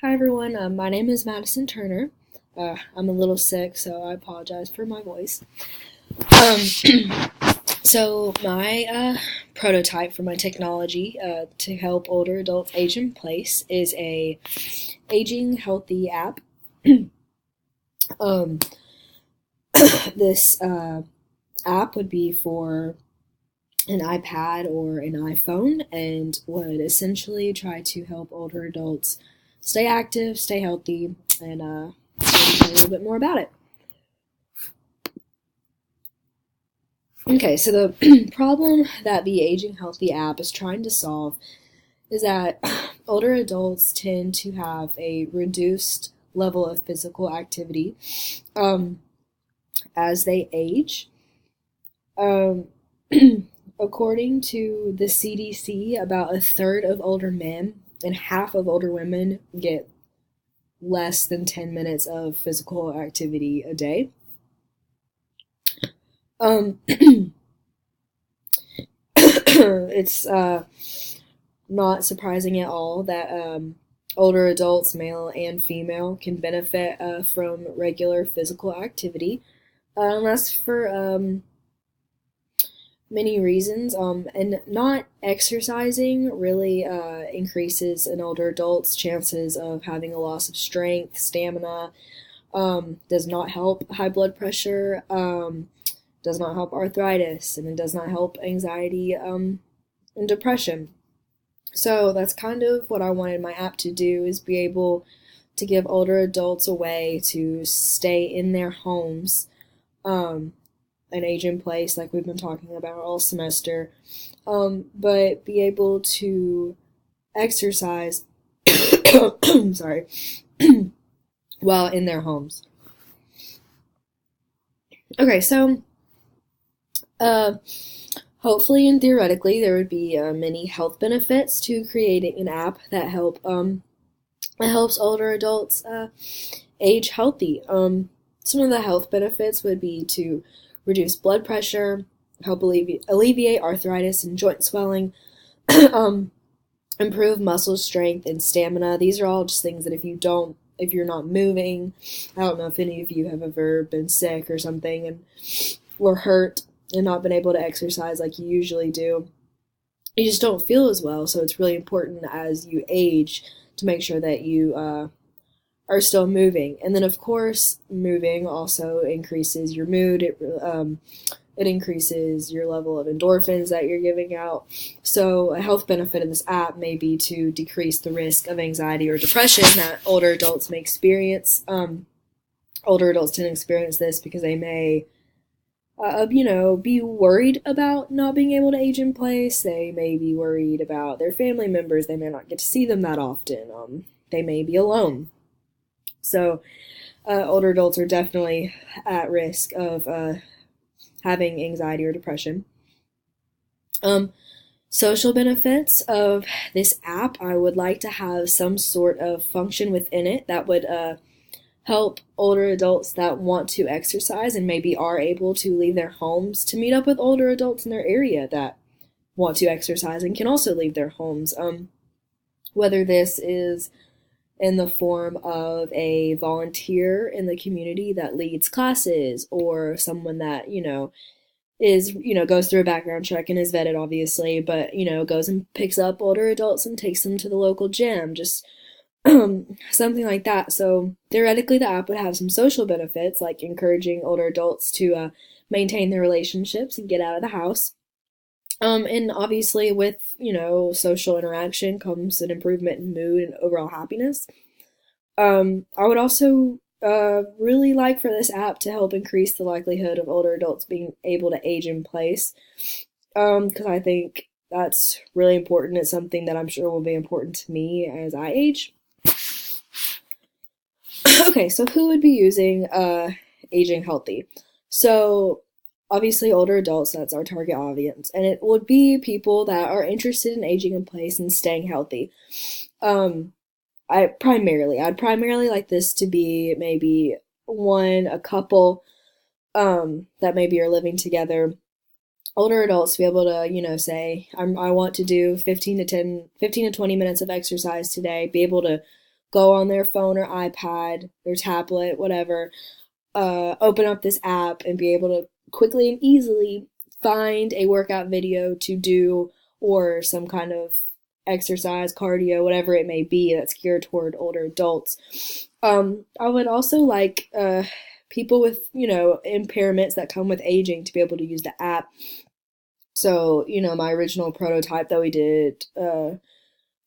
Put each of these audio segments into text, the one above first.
Hi everyone, my name is Madison Turner. I'm a little sick, so I apologize for my voice. Um, so my prototype for my technology to help older adults age in place is a aging healthy app. um, this app would be for an iPad or an iPhone and would essentially try to help older adults stay active, stay healthy, and tell you a little bit more about it. Okay, so the problem that the Aging Healthy app is trying to solve is that older adults tend to have a reduced level of physical activity um, as they age. Um, According to the CDC, about a third of older men and half of older women get less than 10 minutes of physical activity a day. It's not surprising at all that older adults, male and female, can benefit from regular physical activity. And that's for many reasons. And not exercising really increases an older adult's chances of having a loss of strength, stamina, does not help high blood pressure, does not help arthritis, and it does not help anxiety and depression. So that's kind of what I wanted my app to do, is be able to give older adults a way to stay in their homes, um, and age in place like we've been talking about all semester, but be able to exercise sorry while in their homes. Okay, so uh, hopefully and theoretically there would be many health benefits to creating an app that helps older adults age healthy. Some of the health benefits would be to reduce blood pressure, help alleviate arthritis and joint swelling, um, improve muscle strength and stamina. These are all just things that if you're not moving, I don't know if any of you have ever been sick or something and were hurt and not been able to exercise like you usually do, you just don't feel as well. So it's really important as you age to make sure that you are still moving. And then, of course, moving also increases your mood. It increases your level of endorphins that you're giving out. So, a health benefit of this app may be to decrease the risk of anxiety or depression that older adults may experience. Older adults tend to experience this because they may be worried about not being able to age in place. They may be worried about their family members. They may not get to see them that often. They may be alone. So, older adults are definitely at risk of having anxiety or depression. Um, Social benefits of this app, I would like to have some sort of function within it that would help older adults that want to exercise and maybe are able to leave their homes to meet up with older adults in their area that want to exercise and can also leave their homes. Whether this is in the form of a volunteer in the community that leads classes, or someone that, goes through a background check and is vetted, obviously, but, goes and picks up older adults and takes them to the local gym, just something like that. So theoretically, the app would have some social benefits, like encouraging older adults to maintain their relationships and get out of the house. And obviously, with social interaction comes an improvement in mood and overall happiness. I would also really like for this app to help increase the likelihood of older adults being able to age in place, because I think that's really important. It's something that I'm sure will be important to me as I age. Okay, so who would be using Aging Healthy? So obviously older adults, that's our target audience, and it would be people that are interested in aging in place and staying healthy. Um, I'd primarily like this to be maybe a couple that maybe are living together. Older adults to be able to, say, I want to do 15 to 20 minutes of exercise today, be able to go on their phone or iPad, their tablet, whatever, open up this app and be able to quickly and easily find a workout video to do, or some kind of exercise, cardio, whatever it may be that's geared toward older adults. I would also like people with, impairments that come with aging to be able to use the app. So, my original prototype that we did a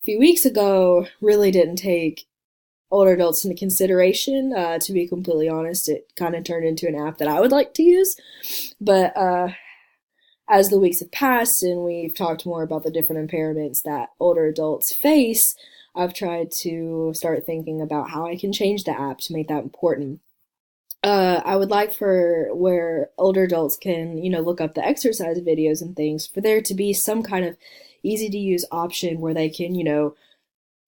few weeks ago really didn't take older adults into consideration. To be completely honest, it kind of turned into an app that I would like to use. But as the weeks have passed and we've talked more about the different impairments that older adults face, I've tried to start thinking about how I can change the app to make that important. I would like for where older adults can, look up the exercise videos and things, for there to be some kind of easy to use option where they can,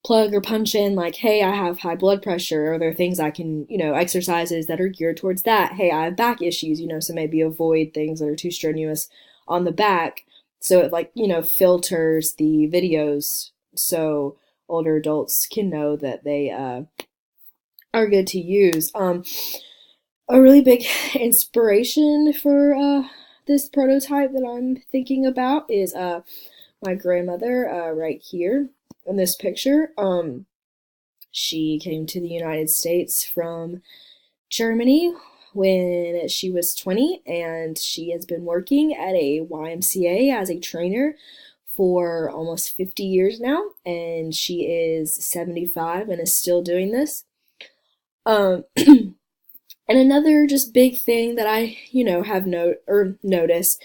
plug or punch in like, hey, I have high blood pressure, or there are things I can, exercises that are geared towards that. Hey, I have back issues, so maybe avoid things that are too strenuous on the back. So it filters the videos so older adults can know that they are good to use. A really big inspiration for this prototype that I'm thinking about is my grandmother right here in this picture. She came to the United States from Germany when she was 20, and she has been working at a YMCA as a trainer for almost 50 years now, and she is 75 and is still doing this. And another just big thing that I, have noticed,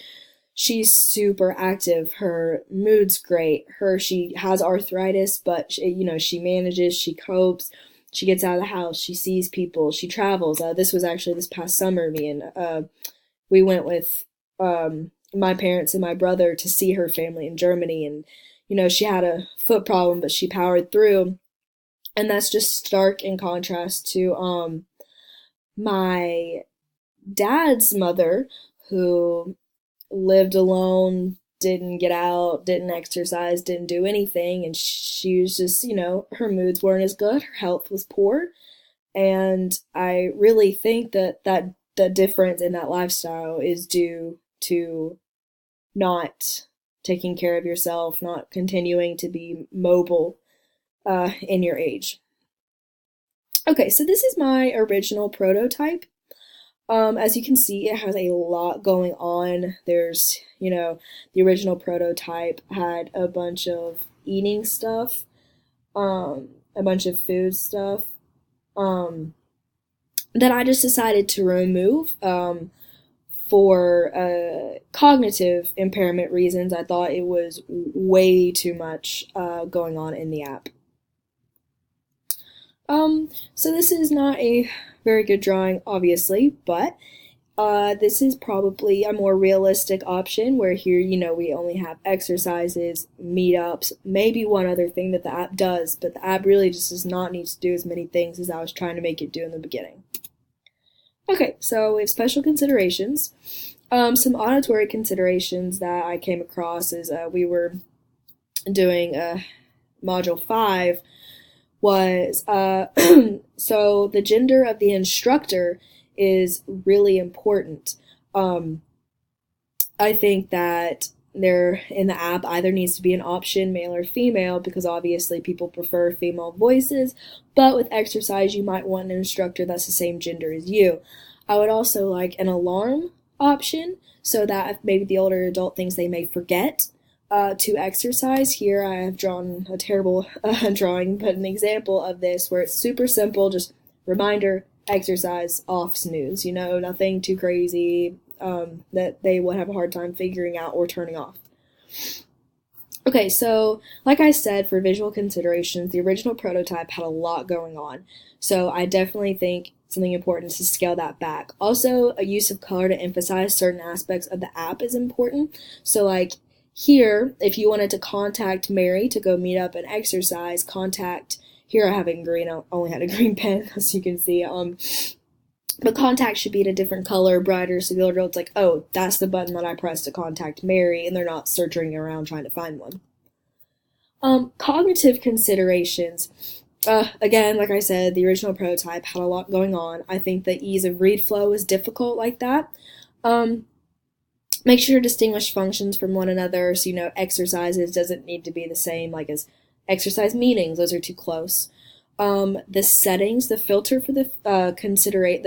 she's super active. Her mood's great. She has arthritis, but she manages, she copes, she gets out of the house, she sees people, she travels. This was actually this past summer. We went with my parents and my brother to see her family in Germany, and she had a foot problem, but she powered through, and that's just stark in contrast to my dad's mother, who lived alone, didn't get out, didn't exercise, didn't do anything, and she was just, her moods weren't as good, her health was poor, and I really think that the difference in that lifestyle is due to not taking care of yourself, not continuing to be mobile in your age. Okay, so this is my original prototype. As you can see, it has a lot going on. There's, the original prototype had a bunch of eating stuff, a bunch of food stuff, that I just decided to remove, for cognitive impairment reasons. I thought it was way too much going on in the app. So this is not a very good drawing, obviously, but this is probably a more realistic option, where here, we only have exercises, meetups, maybe one other thing that the app does, but the app really just does not need to do as many things as I was trying to make it do in the beginning. Okay, so we have special considerations. Some auditory considerations that I came across is we were doing Module 5, was so the gender of the instructor is really important. I think that there in the app either needs to be an option, male or female, because obviously people prefer female voices, but with exercise you might want an instructor that's the same gender as you. I would also like an alarm option, so that if maybe the older adult thinks they may forget to exercise. Here I have drawn a terrible drawing, but an example of this where it's super simple, just reminder, exercise, off, snooze, nothing too crazy that they would have a hard time figuring out or turning off. Okay, so like I said, for visual considerations, the original prototype had a lot going on, so I definitely think something important is to scale that back. Also, a use of color to emphasize certain aspects of the app is important. So like here, if you wanted to contact Mary to go meet up and exercise, here I have it in green, I only had a green pen, as you can see, but contact should be in a different color, brighter, so the older adult's like, oh, that's the button that I pressed to contact Mary, and they're not searching around trying to find one. Cognitive considerations. Again, like I said, the original prototype had a lot going on. I think the ease of read flow is difficult like that. Um, Make sure to distinguish functions from one another. So, exercises doesn't need to be the same like as exercise meanings. Those are too close. The settings, the filter for the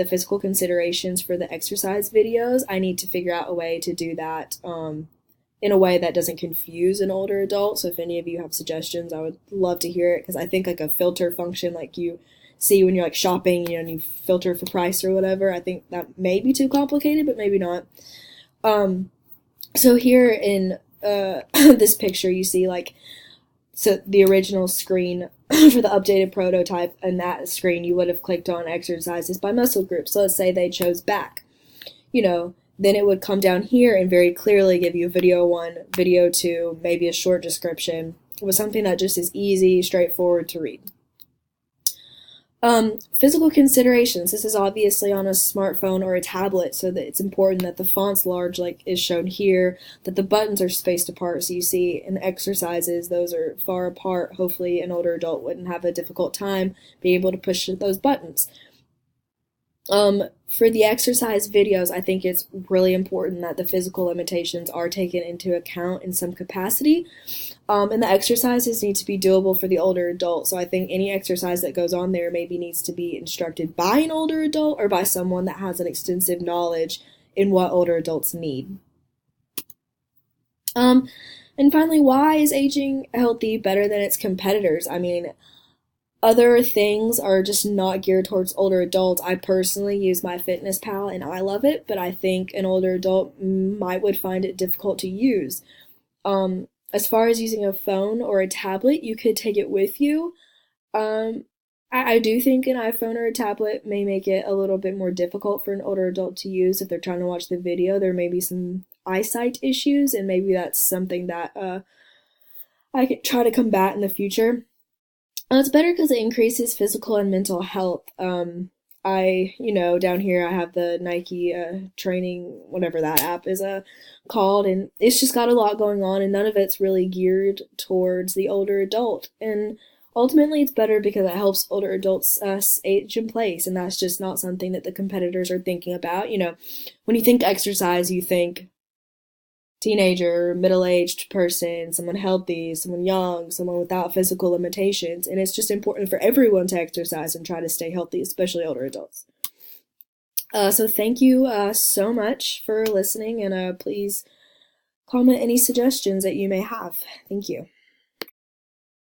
physical considerations for the exercise videos. I need to figure out a way to do that in a way that doesn't confuse an older adult. So if any of you have suggestions, I would love to hear it, because I think like a filter function like you see when you're like shopping, and you filter for price or whatever. I think that may be too complicated, but maybe not. So here in this picture, you see the original screen for the updated prototype. And that screen, you would have clicked on exercises by muscle group. So let's say they chose back, then it would come down here and very clearly give you video 1, video 2, maybe a short description with something that just is easy, straightforward to read. Physical considerations. This is obviously on a smartphone or a tablet, so that it's important that the font's large, like is shown here, that the buttons are spaced apart, so you see in exercises, those are far apart. Hopefully an older adult wouldn't have a difficult time being able to push those buttons. For the exercise videos, I think it's really important that the physical limitations are taken into account in some capacity. And the exercises need to be doable for the older adult. So I think any exercise that goes on there maybe needs to be instructed by an older adult or by someone that has an extensive knowledge in what older adults need. And finally, why is aging healthy better than its competitors? I mean, other things are just not geared towards older adults. I personally use MyFitnessPal and I love it, but I think an older adult would find it difficult to use. As far as using a phone or a tablet, you could take it with you. I do think an iPhone or a tablet may make it a little bit more difficult for an older adult to use if they're trying to watch the video. There may be some eyesight issues, and maybe that's something that I could try to combat in the future. It's better because it increases physical and mental health. Down here I have the Nike training, whatever that app is called, and it's just got a lot going on, and none of it's really geared towards the older adult. And ultimately, it's better because it helps older adults age in place, and that's just not something that the competitors are thinking about. When you think exercise, you think teenager, middle-aged person, someone healthy, someone young, someone without physical limitations. And it's just important for everyone to exercise and try to stay healthy, especially older adults. So thank you so much for listening, and please comment any suggestions that you may have. Thank you.